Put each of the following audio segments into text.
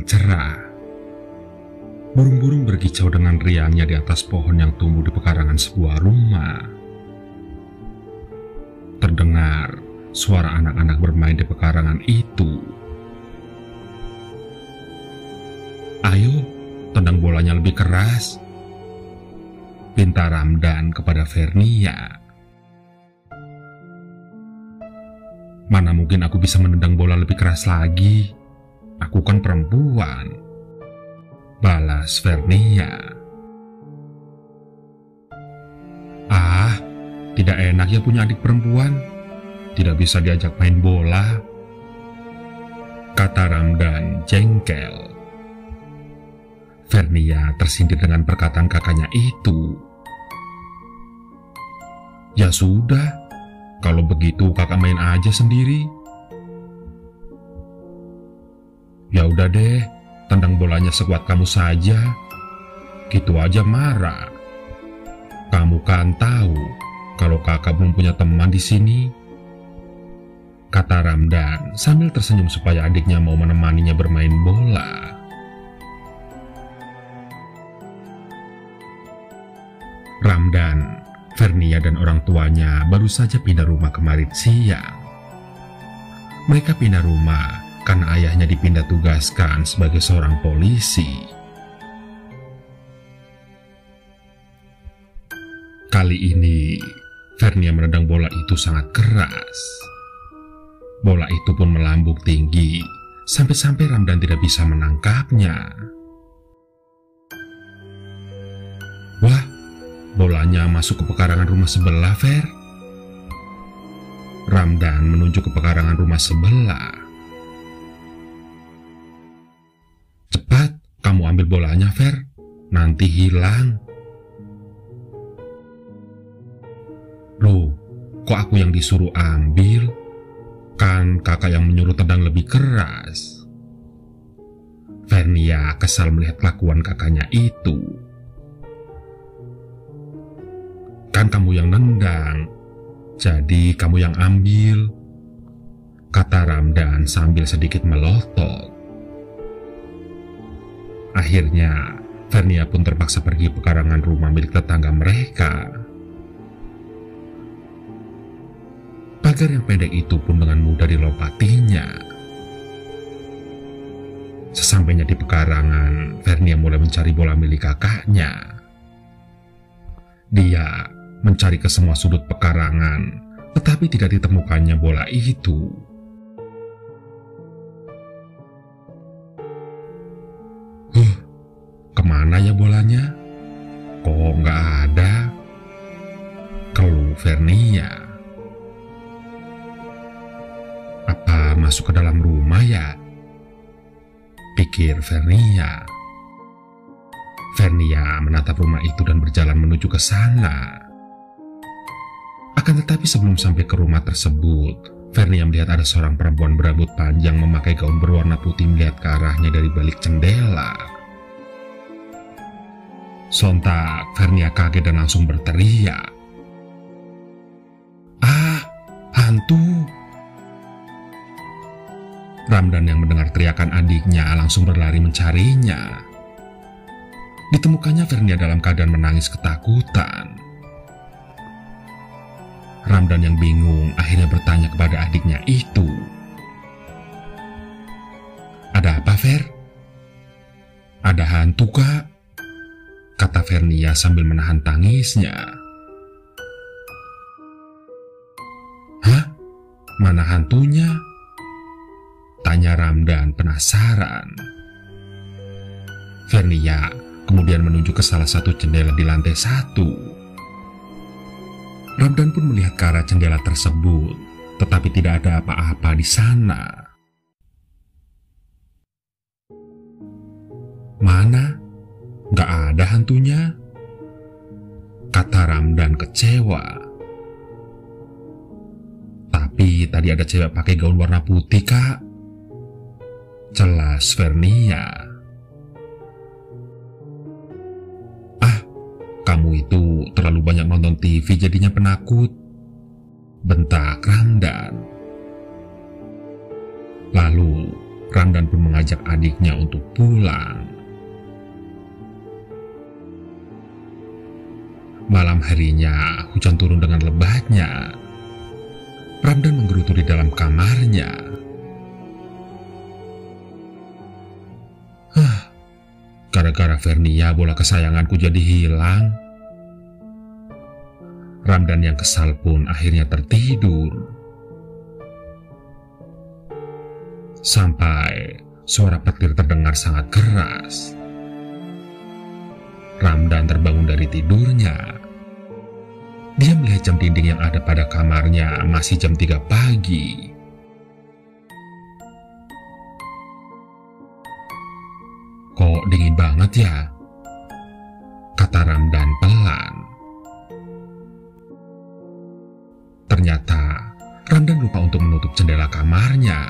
cerah. Burung-burung berkicau dengan riangnya di atas pohon yang tumbuh di pekarangan sebuah rumah. Terdengar suara anak-anak bermain di pekarangan itu. "Ayo, tendang bolanya lebih keras," pinta Ramdan kepada Vernia. "Mana mungkin aku bisa menendang bola lebih keras lagi. Aku kan perempuan," balas Vernia. "Ah, tidak enak ya punya adik perempuan. Tidak bisa diajak main bola," kata Ramdan jengkel. Vernia tersindir dengan perkataan kakaknya itu. "Ya sudah, kalau begitu kakak main aja sendiri." "Ya udah deh, tendang bolanya sekuat kamu saja. Gitu aja marah. Kamu kan tahu kalau kakak belum punya teman di sini," kata Ramdan sambil tersenyum supaya adiknya mau menemaninya bermain bola. Ramdan, Vernia dan orang tuanya baru saja pindah rumah kemarin siang. Mereka pindah rumah karena ayahnya dipindah tugaskan sebagai seorang polisi. Kali ini, Vernia menendang bola itu sangat keras. Bola itu pun melambung tinggi, sampai-sampai Ramdan tidak bisa menangkapnya. "Wah, bolanya masuk ke pekarangan rumah sebelah, Ver." Ramdan menunjuk ke pekarangan rumah sebelah. "Cepat, kamu ambil bolanya, Ver. Nanti hilang." "Loh, kok aku yang disuruh ambil? Kan kakak yang menyuruh tendang lebih keras." Vernia kesal melihat kelakuan kakaknya itu. "Kan kamu yang nendang, jadi kamu yang ambil," kata Ramdan sambil sedikit melotot. Akhirnya, Vernia pun terpaksa pergi ke pekarangan rumah milik tetangga mereka. Pagar yang pendek itu pun dengan mudah dilompatinya. Sesampainya di pekarangan, Vernia mulai mencari bola milik kakaknya. Dia mencari ke semua sudut pekarangan, tetapi tidak ditemukannya bola itu. Kemana ya bolanya? Kok nggak ada?" keluh Vernia. "Apa masuk ke dalam rumah ya?" pikir Vernia. Vernia menatap rumah itu dan berjalan menuju ke sana. Akan tetapi sebelum sampai ke rumah tersebut, Vernia melihat ada seorang perempuan berambut panjang memakai gaun berwarna putih melihat ke arahnya dari balik jendela. Sontak Vernia kaget dan langsung berteriak, "Ah, hantu!" Ramdan yang mendengar teriakan adiknya langsung berlari mencarinya. Ditemukannya Vernia dalam keadaan menangis ketakutan. Ramdan yang bingung akhirnya bertanya kepada adiknya itu, "Ada apa, Ver?" "Ada hantu, Kak," kata Vernia sambil menahan tangisnya. "Hah? Mana hantunya?" tanya Ramdan penasaran. Vernia kemudian menunjuk ke salah satu jendela di lantai 1. Ramdan pun melihat ke arah jendela tersebut, tetapi tidak ada apa-apa di sana. "Mana? Gak ada hantunya," kata Ramdan kecewa. "Tapi tadi ada cewek pakai gaun warna putih, Kak," celas Vernia. "Ah, kamu itu terlalu banyak nonton TV jadinya penakut," bentak Ramdan. Lalu Ramdan pun mengajak adiknya untuk pulang. Malam harinya, hujan turun dengan lebatnya. Ramdan menggerutu di dalam kamarnya. Gara-gara Vernia, bola kesayanganku jadi hilang. Ramdan yang kesal pun akhirnya tertidur. Sampai suara petir terdengar sangat keras. Ramdan terbangun dari tidurnya. Dia melihat jam dinding yang ada pada kamarnya masih jam 3 pagi. Kok dingin banget ya? Kata Ramdan pelan. Ternyata Ramdan lupa untuk menutup jendela kamarnya.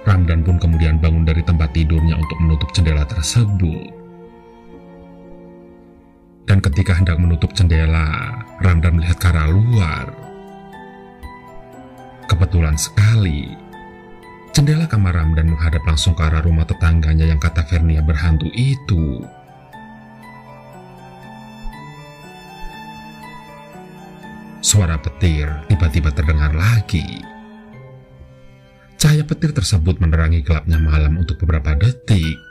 Ramdan pun kemudian bangun dari tempat tidurnya untuk menutup jendela tersebut. Dan ketika hendak menutup jendela, Ramdan melihat ke arah luar. Kebetulan sekali, jendela kamar Ramdan menghadap langsung ke arah rumah tetangganya yang kata Vernia berhantu itu. Suara petir tiba-tiba terdengar lagi. Cahaya petir tersebut menerangi gelapnya malam untuk beberapa detik.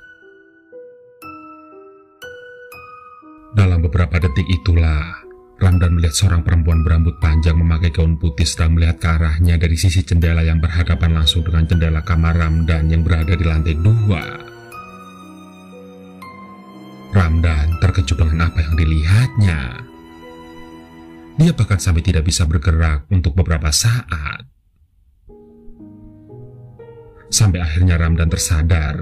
Dalam beberapa detik itulah, Ramdan melihat seorang perempuan berambut panjang memakai gaun putih sedang melihat ke arahnya dari sisi jendela yang berhadapan langsung dengan jendela kamar Ramdan yang berada di lantai 2. Ramdan terkejut dengan apa yang dilihatnya. Dia bahkan sampai tidak bisa bergerak untuk beberapa saat. Sampai akhirnya Ramdan tersadar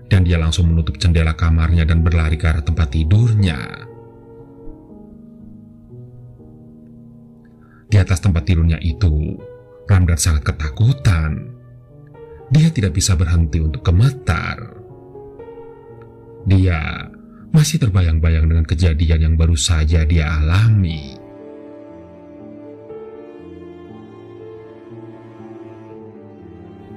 dan dia langsung menutup jendela kamarnya dan berlari ke arah tempat tidurnya. Di atas tempat tidurnya itu, Ramdan sangat ketakutan. Dia tidak bisa berhenti untuk gemetar. Dia masih terbayang-bayang dengan kejadian yang baru saja dia alami.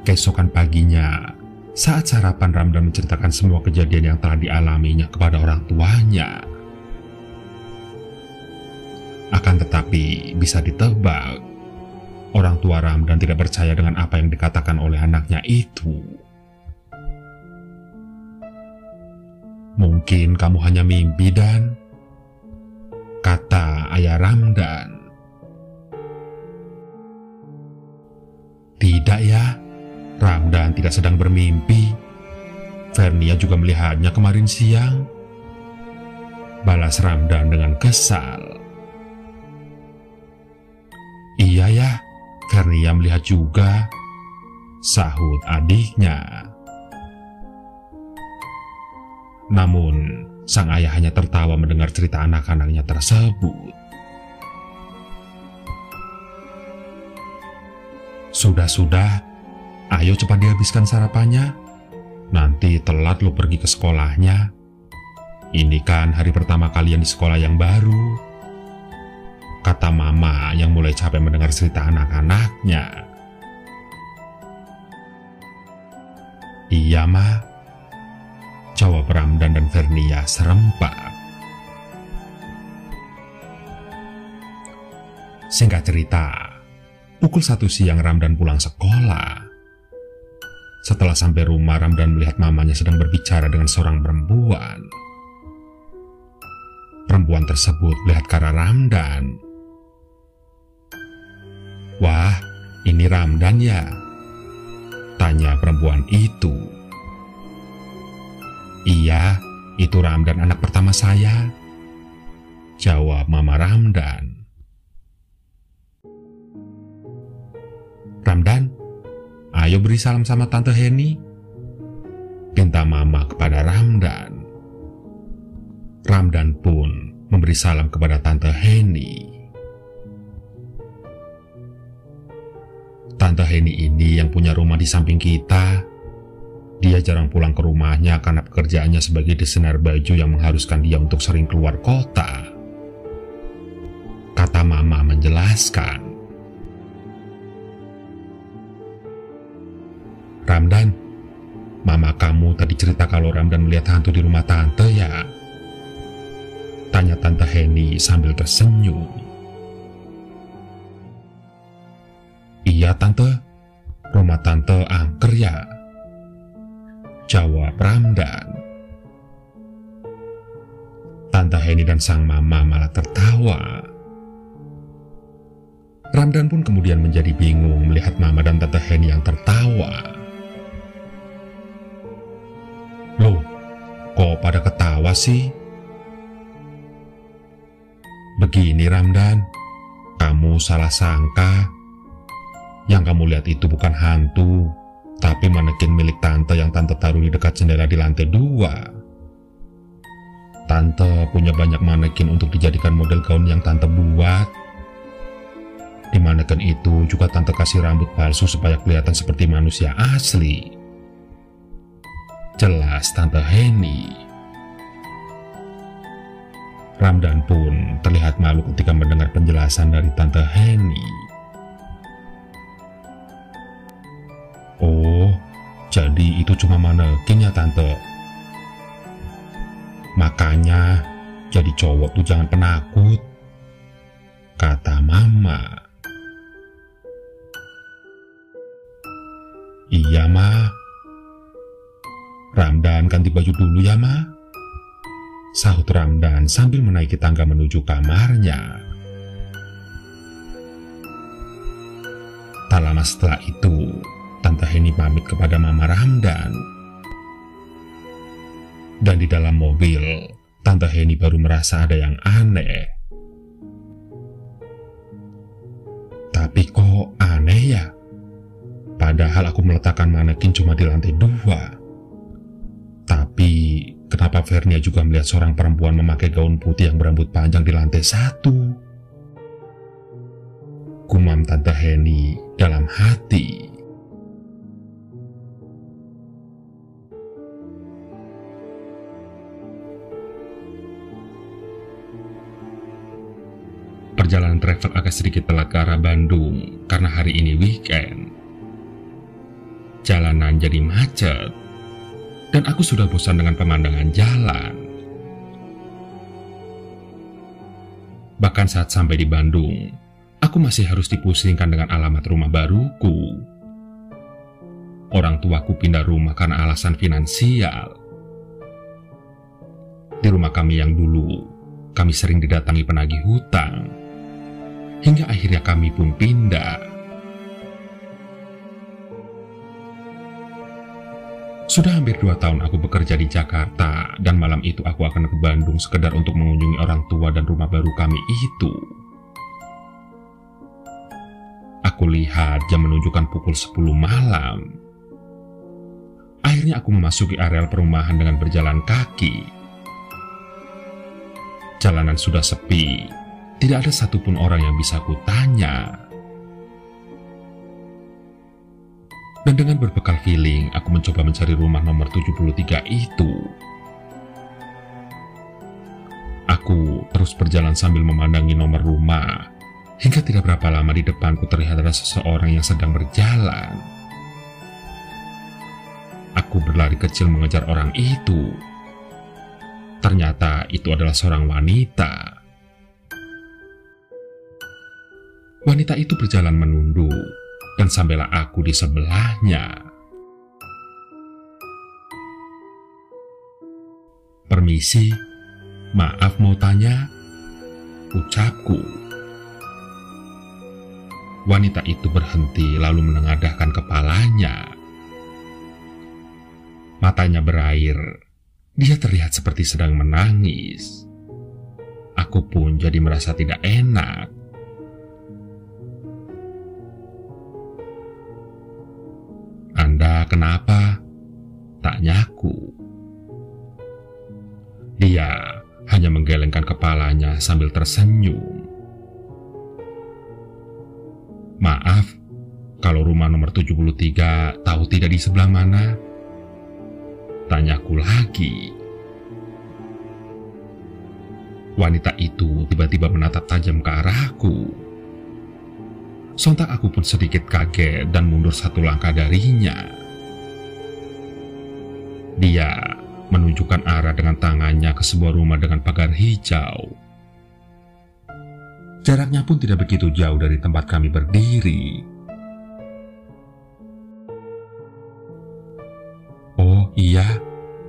Keesokan paginya, saat sarapan, Ramdan menceritakan semua kejadian yang telah dialaminya kepada orang tuanya. Akan tetapi, bisa ditebak, orang tua Ramdan tidak percaya dengan apa yang dikatakan oleh anaknya itu. Mungkin kamu hanya mimpi, Dan, kata ayah Ramdan. Tidak ya, Ramdan tidak sedang bermimpi. Vernia juga melihatnya kemarin siang, balas Ramdan dengan kesal. Iya ya, Vernia melihat juga, sahut adiknya. Namun, sang ayah hanya tertawa mendengar cerita anak-anaknya tersebut. Sudah, ayo cepat dihabiskan sarapannya. Nanti telat lo pergi ke sekolahnya. Ini kan hari pertama kalian di sekolah yang baru, kata mama yang mulai capek mendengar cerita anak-anaknya. Iya, Ma, jawab Ramdan dan Vernia serempak. Singkat cerita, pukul 1 siang Ramdan pulang sekolah. Setelah sampai rumah, Ramdan melihat mamanya sedang berbicara dengan seorang perempuan. Perempuan tersebut melihat ke arah Ramdan. Wah, ini Ramdan ya? Tanya perempuan itu. Iya, itu Ramdan anak pertama saya, jawab mama Ramdan. Ramdan, ayo beri salam sama Tante Heni, pinta mama kepada Ramdan. Ramdan pun memberi salam kepada Tante Heni. Tante Heni ini yang punya rumah di samping kita. Dia jarang pulang ke rumahnya karena pekerjaannya sebagai desainer baju yang mengharuskan dia untuk sering keluar kota, kata mama menjelaskan. Ramdan, mama kamu tadi cerita kalau Ramdan melihat hantu di rumah tante ya? Tanya Tante Heni sambil tersenyum. Iya tante, rumah tante angker ya? Jawab Ramdan. Tante Heni dan sang mama malah tertawa. Ramdan pun kemudian menjadi bingung melihat mama dan Tante Heni yang tertawa. Loh, kok pada ketawa sih? Begini Ramdan, kamu salah sangka. Yang kamu lihat itu bukan hantu, tapi manekin milik tante yang tante taruh di dekat jendela di lantai 2. Tante punya banyak manekin untuk dijadikan model gaun yang tante buat. Di manekin itu juga tante kasih rambut palsu supaya kelihatan seperti manusia asli. Jelas Tante Heni. Ramdan pun terlihat malu ketika mendengar penjelasan dari Tante Heni. Oh, jadi itu cuma manekin ya tante? Makanya jadi cowok tuh jangan penakut, kata mama. Iya ma. Ramdan ganti baju dulu ya ma, sahut Ramdan sambil menaiki tangga menuju kamarnya. Tak lama setelah itu, Tante Heni pamit kepada Mama Ramdan. Dan di dalam mobil, Tante Heni baru merasa ada yang aneh. Tapi kok aneh ya? Padahal aku meletakkan manekin cuma di lantai 2. Tapi kenapa Vernia juga melihat seorang perempuan memakai gaun putih yang berambut panjang di lantai 1? Gumam Tante Heni dalam hati. Perjalanan travel agak sedikit telat ke arah Bandung karena hari ini weekend. Jalanan jadi macet, dan aku sudah bosan dengan pemandangan jalan. Bahkan saat sampai di Bandung, aku masih harus dipusingkan dengan alamat rumah baruku. Orang tuaku pindah rumah karena alasan finansial. Di rumah kami yang dulu, kami sering didatangi penagih hutang, hingga akhirnya kami pun pindah. Sudah hampir 2 tahun aku bekerja di Jakarta, dan malam itu aku akan ke Bandung sekedar untuk mengunjungi orang tua dan rumah baru kami itu. Aku lihat jam menunjukkan pukul 10 malam. Akhirnya aku memasuki areal perumahan dengan berjalan kaki. Jalanan sudah sepi, tidak ada satupun orang yang bisa kutanya. Dan dengan berbekal feeling, aku mencoba mencari rumah nomor 73 itu. Aku terus berjalan sambil memandangi nomor rumah, hingga tidak berapa lama di depanku terlihat ada seseorang yang sedang berjalan. Aku berlari kecil mengejar orang itu. Ternyata itu adalah seorang wanita. Wanita itu berjalan menunduk, dan sampailah aku di sebelahnya. Permisi, maaf mau tanya, ucapku. Wanita itu berhenti lalu menengadahkan kepalanya. Matanya berair, dia terlihat seperti sedang menangis. Aku pun jadi merasa tidak enak. Anda kenapa? Tanyaku. Dia hanya menggelengkan kepalanya sambil tersenyum. Maaf, kalau rumah nomor 73 tahu tidak di sebelah mana? Tanyaku lagi. Wanita itu tiba-tiba menatap tajam ke arahku. Sontak aku pun sedikit kaget dan mundur 1 langkah darinya. Dia menunjukkan arah dengan tangannya ke sebuah rumah dengan pagar hijau. Jaraknya pun tidak begitu jauh dari tempat kami berdiri. "Oh iya,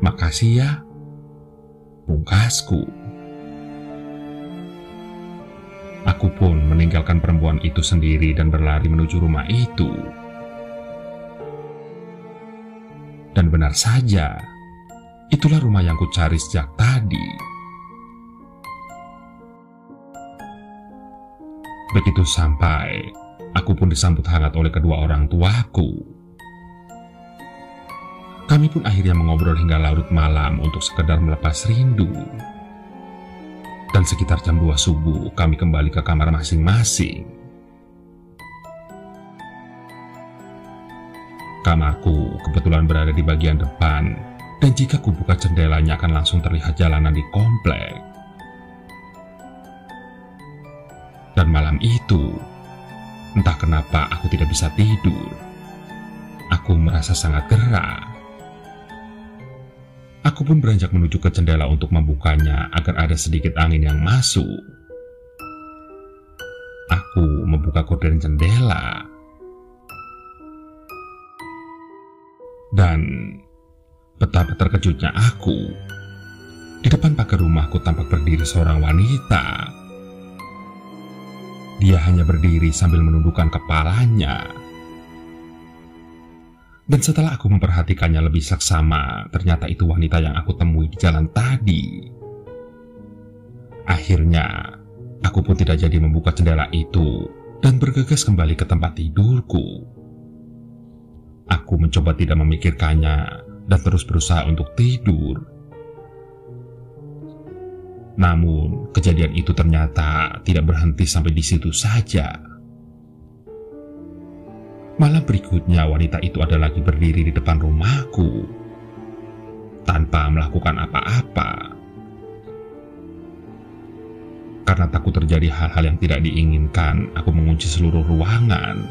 makasih ya," pungkasku. Aku pun meninggalkan perempuan itu sendiri dan berlari menuju rumah itu. Dan benar saja, itulah rumah yang kucari sejak tadi. Begitu sampai, aku pun disambut hangat oleh kedua orang tuaku. Kami pun akhirnya mengobrol hingga larut malam untuk sekedar melepas rindu. Dan sekitar jam 2 subuh, kami kembali ke kamar masing-masing. Kamarku kebetulan berada di bagian depan, dan jika kubuka jendelanya akan langsung terlihat jalanan di komplek. Dan malam itu, entah kenapa aku tidak bisa tidur. Aku merasa sangat gerah. Aku pun beranjak menuju ke jendela untuk membukanya agar ada sedikit angin yang masuk. Aku membuka gorden jendela. Dan betapa terkejutnya aku. Di depan pagar rumahku tampak berdiri seorang wanita. Dia hanya berdiri sambil menundukkan kepalanya. Dan setelah aku memperhatikannya lebih seksama, ternyata itu wanita yang aku temui di jalan tadi. Akhirnya, aku pun tidak jadi membuka jendela itu dan bergegas kembali ke tempat tidurku. Aku mencoba tidak memikirkannya dan terus berusaha untuk tidur. Namun, kejadian itu ternyata tidak berhenti sampai di situ saja. Malam berikutnya, wanita itu ada lagi berdiri di depan rumahku tanpa melakukan apa-apa. Karena takut terjadi hal-hal yang tidak diinginkan, aku mengunci seluruh ruangan.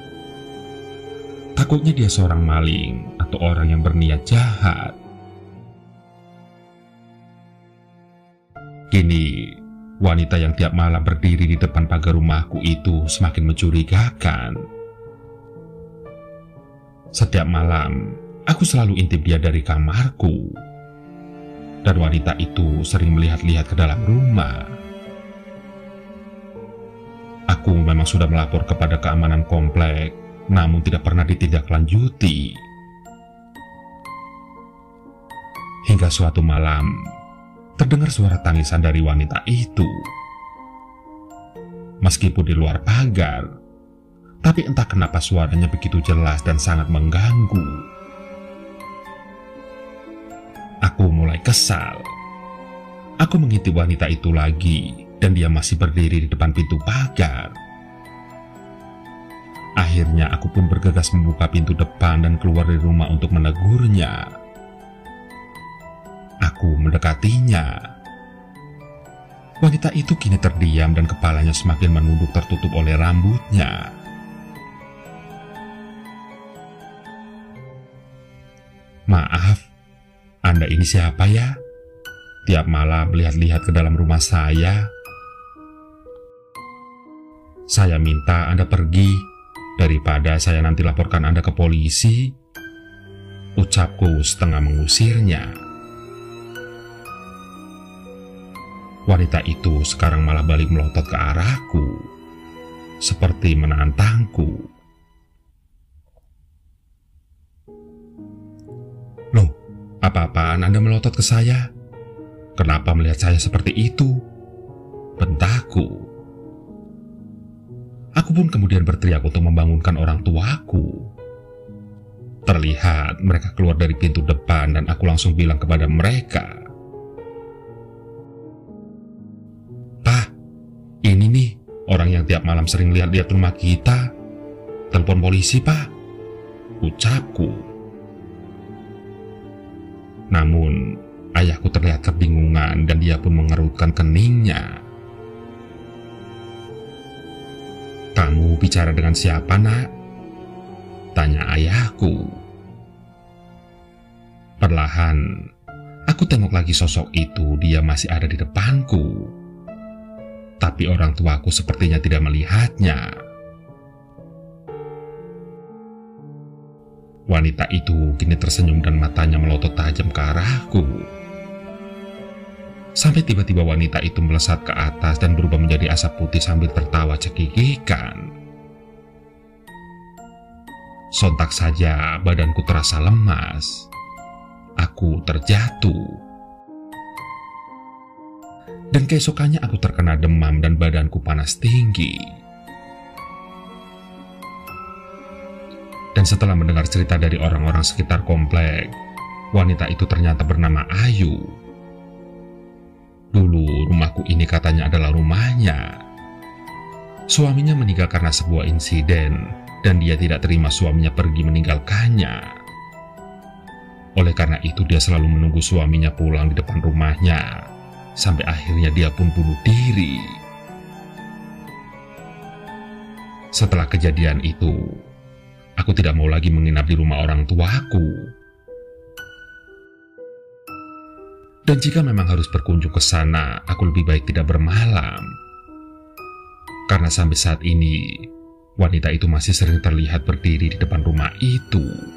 Takutnya dia seorang maling atau orang yang berniat jahat. Kini, wanita yang tiap malam berdiri di depan pagar rumahku itu semakin mencurigakan. Setiap malam, aku selalu intip dia dari kamarku. Dan wanita itu sering melihat-lihat ke dalam rumah. Aku memang sudah melapor kepada keamanan komplek, namun tidak pernah ditindaklanjuti. Hingga suatu malam, terdengar suara tangisan dari wanita itu. Meskipun di luar pagar, tapi entah kenapa suaranya begitu jelas dan sangat mengganggu. Aku mulai kesal. Aku mengintip wanita itu lagi, dan dia masih berdiri di depan pintu pagar. Akhirnya aku pun bergegas membuka pintu depan dan keluar dari rumah untuk menegurnya. Aku mendekatinya. Wanita itu kini terdiam dan kepalanya semakin menunduk tertutup oleh rambutnya. "Maaf, Anda ini siapa ya? Tiap malam lihat-lihat ke dalam rumah saya. Saya minta Anda pergi daripada saya nanti laporkan Anda ke polisi," ucapku setengah mengusirnya. Wanita itu sekarang malah balik melotot ke arahku, seperti menantangku. "Loh, apa-apaan Anda melotot ke saya? Kenapa melihat saya seperti itu?" bentakku. Aku pun kemudian berteriak untuk membangunkan orang tuaku. Terlihat mereka keluar dari pintu depan dan aku langsung bilang kepada mereka, "Pak, ini nih orang yang tiap malam sering lihat-lihat rumah kita. Telepon polisi, Pak," ucapku. Namun, ayahku terlihat kebingungan dan dia pun mengerutkan keningnya. "Kamu bicara dengan siapa, Nak?" tanya ayahku. Perlahan, aku tengok lagi sosok itu, dia masih ada di depanku. Tapi orang tuaku sepertinya tidak melihatnya. Wanita itu kini tersenyum dan matanya melotot tajam ke arahku. Sampai tiba-tiba wanita itu melesat ke atas dan berubah menjadi asap putih sambil tertawa cekikikan. Sontak saja badanku terasa lemas. Aku terjatuh. Dan keesokannya aku terkena demam dan badanku panas tinggi. Dan setelah mendengar cerita dari orang-orang sekitar komplek, wanita itu ternyata bernama Ayu. Dulu rumahku ini katanya adalah rumahnya. Suaminya meninggal karena sebuah insiden, dan dia tidak terima suaminya pergi meninggalkannya. Oleh karena itu dia selalu menunggu suaminya pulang di depan rumahnya, sampai akhirnya dia pun bunuh diri. Setelah kejadian itu, aku tidak mau lagi menginap di rumah orang tuaku. Dan jika memang harus berkunjung ke sana, aku lebih baik tidak bermalam. Karena sampai saat ini, wanita itu masih sering terlihat berdiri di depan rumah itu.